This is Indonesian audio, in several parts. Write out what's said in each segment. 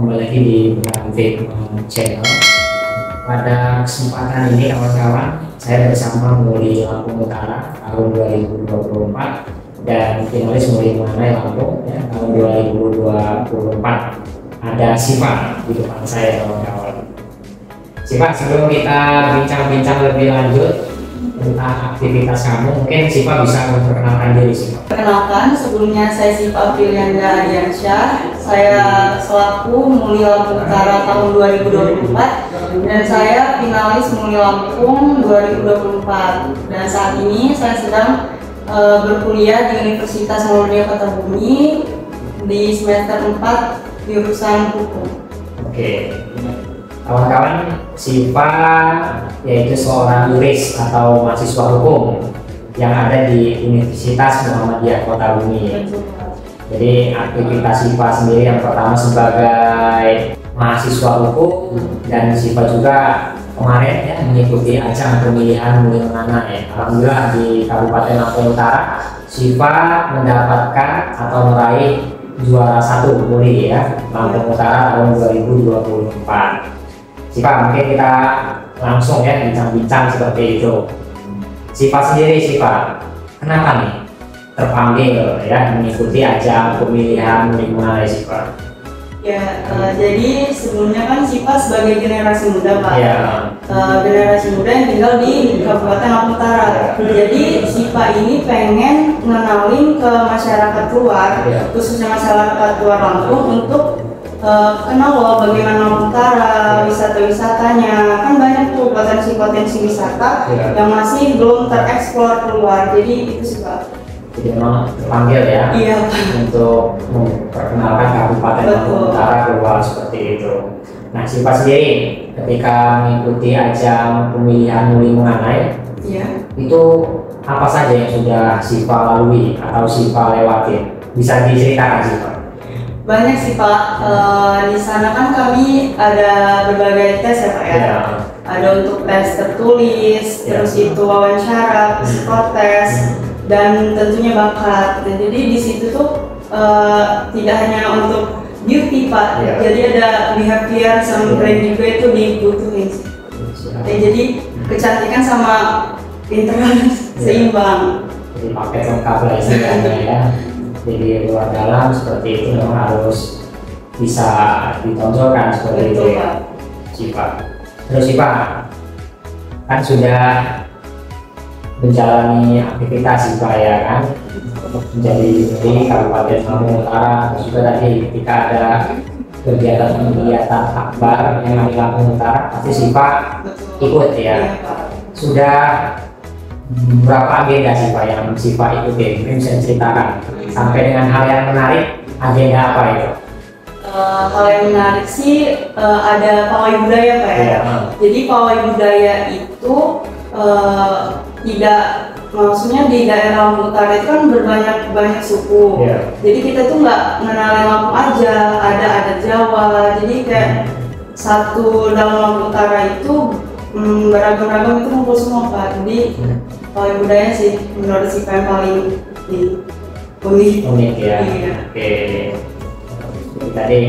kembali lagi di Vape Channel. Pada kesempatan ini kawan-kawan, saya bersama Muli Lampung Utara tahun 2024 dan finalis Muli Mengenai Lampung ya, tahun 2024. Ada Siva di depan saya kawan-kawan. Siva, sebelum kita bincang-bincang lebih lanjut tentang aktivitas kamu, mungkin Siva bisa memperkenalkan diri Siva. Perkenalkan, sebelumnya saya Siva Aprilianda Ardiansyah. Saya selaku Muli Lampung Utara tahun 2024 dan saya finalis Muli Lampung 2024. Dan saat ini saya sedang berkuliah di Universitas Muhammadiyah Kota Bumi di semester 4 jurusan hukum. Oke. Kawan-kawan, Siva yaitu seorang yuris atau mahasiswa hukum yang ada di Universitas Muhammadiyah Kota Bumi. Jadi aktivitas Siva sendiri yang pertama sebagai mahasiswa hukum, dan Siva juga kemarin ya mengikuti ajang pemilihan Muli Mengenai. Alhamdulillah di Kabupaten Lampung Utara, Siva mendapatkan atau meraih juara 1 Muli ya Lampung Utara tahun 2024. Siva, mungkin kita langsung ya bincang-bincang seperti itu. Siva sendiri, Siva, kenapa nih terpanggil ya mengikuti ajang pemilihan Muli Mengenai Siva? Ya, jadi sebelumnya kan Siva sebagai generasi muda Pak. Ya. Generasi muda yang tinggal di Kabupaten Lampung Utara. Jadi Siva ini pengen ngenalin ke masyarakat luar, khususnya masyarakat luar Lampung untuk kenal loh bagaimana Lampung Utara, wisata-wisatanya. Kan banyak tuh potensi-potensi wisata yang masih belum tereksplor keluar. Jadi itu sih Pak. Jadi memang terpanggil ya untuk memperkenalkan Kabupaten Lampung Utara keluar seperti itu. Nah, Siva sendiri ketika mengikuti ajang pemilihan Muli Mengenai, itu apa saja yang sudah Siva lalui atau Siva lewati? Bisa diceritakan Siva? Banyak sih Pak. Di sana kan kami ada berbagai tes ya Pak ya. Ada untuk tes tertulis, terus itu wawancara, psikotes, dan tentunya bakat. Dan jadi di situ tuh tidak hanya untuk beauty Pak, jadi ada behavior sama brand juga itu dibutuhin. Jadi kecantikan sama pinter seimbang. Jadi paket lengkap lah istilahnya ya. Jadi luar dalam seperti itu memang harus bisa ditonjolkan seperti itu ya Siva. Terus Siva kan sudah menjalani aktivitas Siva ya kan, menjadi di Kabupaten Lampung Utara. Terus juga tadi ketika ada kegiatan akbar yang di Lampung Utara pasti Siva ikut ya. Sudah berapa agenda Siva yang Siva ikutin? Mungkin bisa ceritakan sampai dengan hal yang menarik, agenda apa itu? Hal yang menarik sih ada pawai budaya Pak ya. Jadi pawai budaya itu tidak, maksudnya di daerah Lampung Utara itu kan banyak suku. Jadi kita tuh nggak mengenalin Lampung aja, ada adat Jawa. Jadi kayak satu dalam Lampung Utara itu beragam-ragam itu ngumpul semua Pak. Jadi pawai budaya sih menurut Siva yang paling unik ya. Oke. Tadi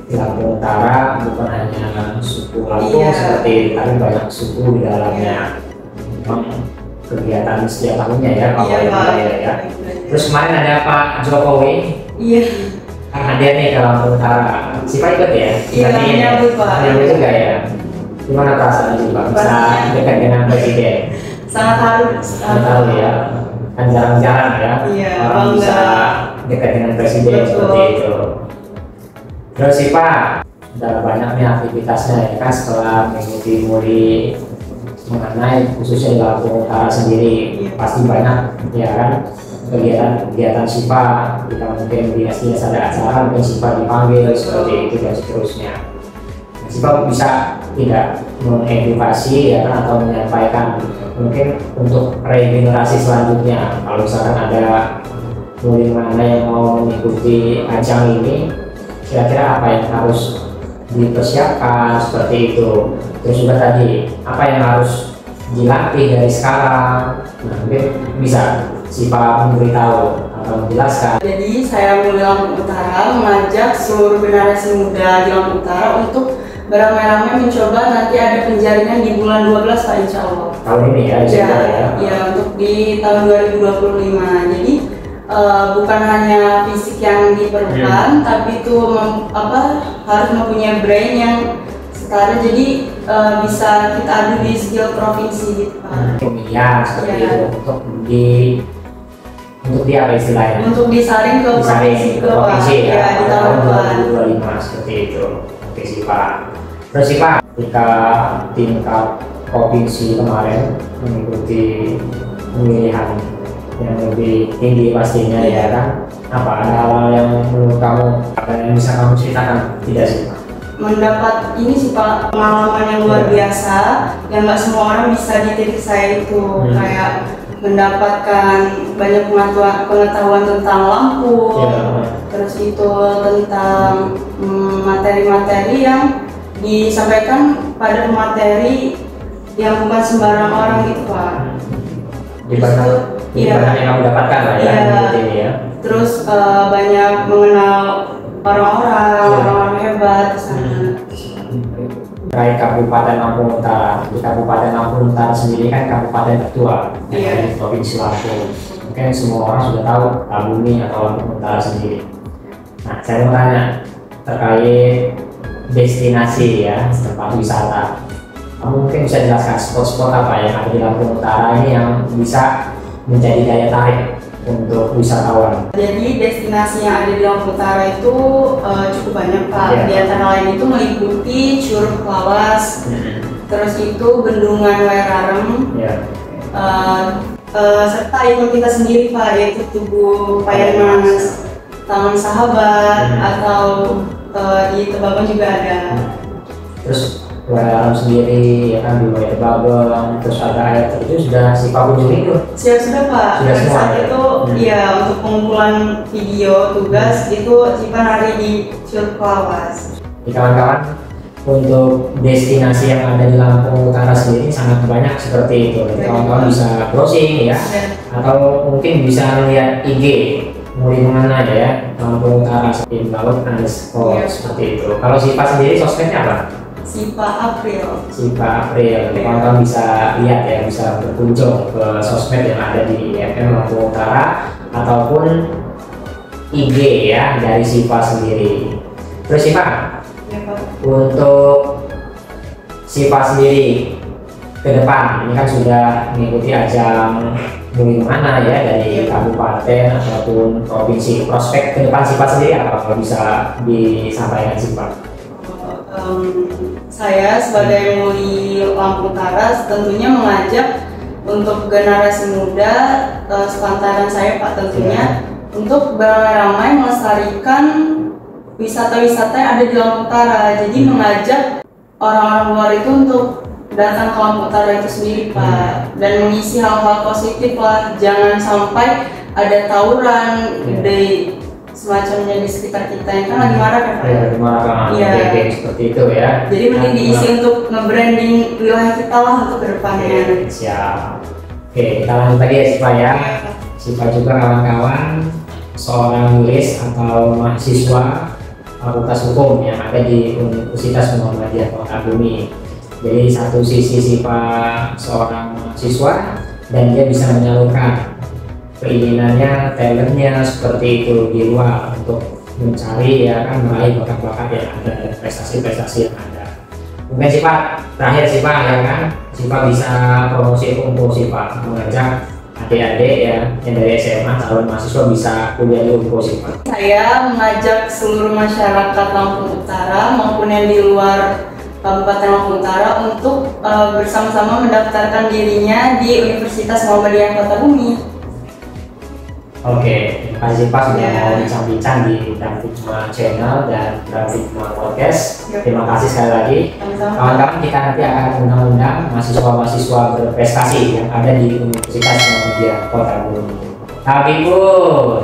di Lampung Utara bukan hanya suku Lampung seperti tapi banyak suku di dalamnya. Memang kegiatan setiap tahunnya ya pawai budaya ya. Terus kemarin ada Pak Jokowi. Kan hadir nih ke Lampung Utara. Siva ikut ya? Nyambut Pak. Nyambut juga ya. Gimana perasaan Siva bisa dekat dengan Presiden? Sangat haru. Tahu ya. Kan jarang-jarang ya orang bisa dekat dengan Presiden seperti itu. Terus Siva udah banyak nih aktivitasnya ya kan setelah mengikuti Muli Mengenai khususnya di Lampung Utara sendiri, pasti banyak ya kan kegiatan Siva. Kita mungkin di STS ada acara, mungkin Siva dipanggil seperti itu dan seterusnya. Siva bisa tidak mengedukasi ya kan atau menyampaikan mungkin untuk regenerasi selanjutnya, kalau misalkan ada Muli Mengenai yang mau mengikuti ajang ini, kira-kira apa yang harus dipersiapkan seperti itu. Terus juga tadi apa yang harus dilatih dari sekarang. Nah, mungkin bisa Siva memberitahu atau menjelaskan. Jadi saya Muli Lampung Utara mengajak seluruh generasi muda di Lampung Utara untuk beramai-ramai mencoba nanti ada penjaringan di bulan 12 Pak, insya Allah. Tahun ini ya? Ya, untuk di tahun 2025. Jadi bukan hanya fisik yang diperlukan, tapi itu harus mempunyai brain yang setara. Jadi bisa kita adu di skill provinsi gitu Pak. Pemilihan seperti itu untuk di apa istilahnya? Untuk disaring ke provinsi ya, di tahun 2025 seperti itu. Oke sih Pak. Terus sih Pak, ketika tingkat provinsi kemarin mengikuti pemilihan yang lebih tinggi pastinya ya kan, apa ada hal yang menurut kamu apa yang bisa kamu ceritakan tidak sih Pak? Mendapat ini sih Pak, pengalaman yang luar biasa yang nggak semua orang bisa di titik saya itu. Kayak mendapatkan banyak pengetahuan tentang Lampung, terus itu tentang materi-materi yang disampaikan pada materi yang bukan sembarang orang gitu Pak. Di mana yang kamu dapatkan Pak ya? Terus banyak mengenal orang-orang hebat di sana. Terkait Kabupaten Lampung Utara, di Kabupaten Lampung Utara sendiri kan kabupaten tertua di Provinsi Lampung. Mungkin semua orang sudah tahu Tabumi atau Lampung Utara sendiri. Nah, saya mau tanya terkait destinasi ya, tempat wisata. Kamu mungkin bisa jelaskan spot-spot apa yang ada di Lampung Utara ini yang bisa menjadi daya tarik untuk wisatawan. Jadi destinasi yang ada di Lampung Utara itu cukup banyak Pak. Di antara lain itu meliputi Curug Lawas, terus itu Bendungan Wairarem, serta ikon kita sendiri Pak, yaitu Tugu Payamas, Taman Sahabat, atau di Tebagong juga ada. Terus Wairarem sendiri ya kan, di Wairabagong, terus ada air terjun sudah si Pak kunjungi itu? Sudah Pak. Sudah semua saat itu ya untuk pengumpulan video tugas itu Cipan hari di Curug Lawas. Di kawan-kawan, untuk destinasi yang ada di Lampung Utara sendiri sangat banyak seperti itu. Kawan-kawan bisa browsing ya, atau mungkin bisa melihat IG Muli Mengana ya, Lampung Utara Laut seperti itu. Kalau Sipa sendiri sosmednya apa? Sipa April. Kawan-kawan bisa lihat ya, bisa berkunjung ke sosmed yang ada di FM Lampung Utara ataupun IG ya dari Sipa sendiri. Terus Sipa, untuk Sipa sendiri ke depan ini kan sudah mengikuti ajang Muli Mengana ya dari kabupaten ataupun provinsi. Prospek ke depan Sipa sendiri apa kalau bisa disampaikan Sipa? Saya sebagai Muli Lampung Utara tentunya mengajak untuk generasi muda sepantaran saya Pak tentunya untuk beramai-ramai melestarikan wisata-wisata yang ada di Lampung Utara. Jadi mengajak orang-orang luar itu untuk datang ke Lampung Utara itu sendiri Pak, dan mengisi hal-hal positif lah. Jangan sampai ada tawuran gede semacamnya di sekitar kita yang kan lagi marah kan Pak? Lagi marah kan, seperti itu ya. Jadi mending diisi untuk nge-branding wilayah kita lah untuk kedepannya. Siap. Oke, kita lanjut lagi ya Sipa ya. Sipa juga kawan-kawan seorang yuris atau mahasiswa Fakultas Hukum yang ada di Universitas Muhammadiyah Kota Bumi. Jadi satu sisi Sipa seorang mahasiswa dan dia bisa menyalurkan keinginannya, talentnya seperti itu di luar untuk mencari ya kan, meraih bakat-bakat yang ada dan prestasi-prestasi yang ada. Mungkin Sipa terakhir Sipa ya kan, Sipa bisa promosi untuk Sipa mengajak adik-adik ya yang dari SMA calon mahasiswa bisa kuliah di Sipa. Saya mengajak seluruh masyarakat Lampung Utara maupun yang di luar Kabupaten Lampung Utara untuk bersama-sama mendaftarkan dirinya di Universitas Muhammadiyah Kota Bumi. Oke, terima kasih Pak sudah mau bincang-bincang di Danfigma Channel dan Danfigma Podcast. Terima kasih sekali lagi. Kawan-kawan, kita nanti akan undang-undang mahasiswa-mahasiswa berprestasi yang ada di Universitas Muhammadiyah Kota Bumi. Tapi pun.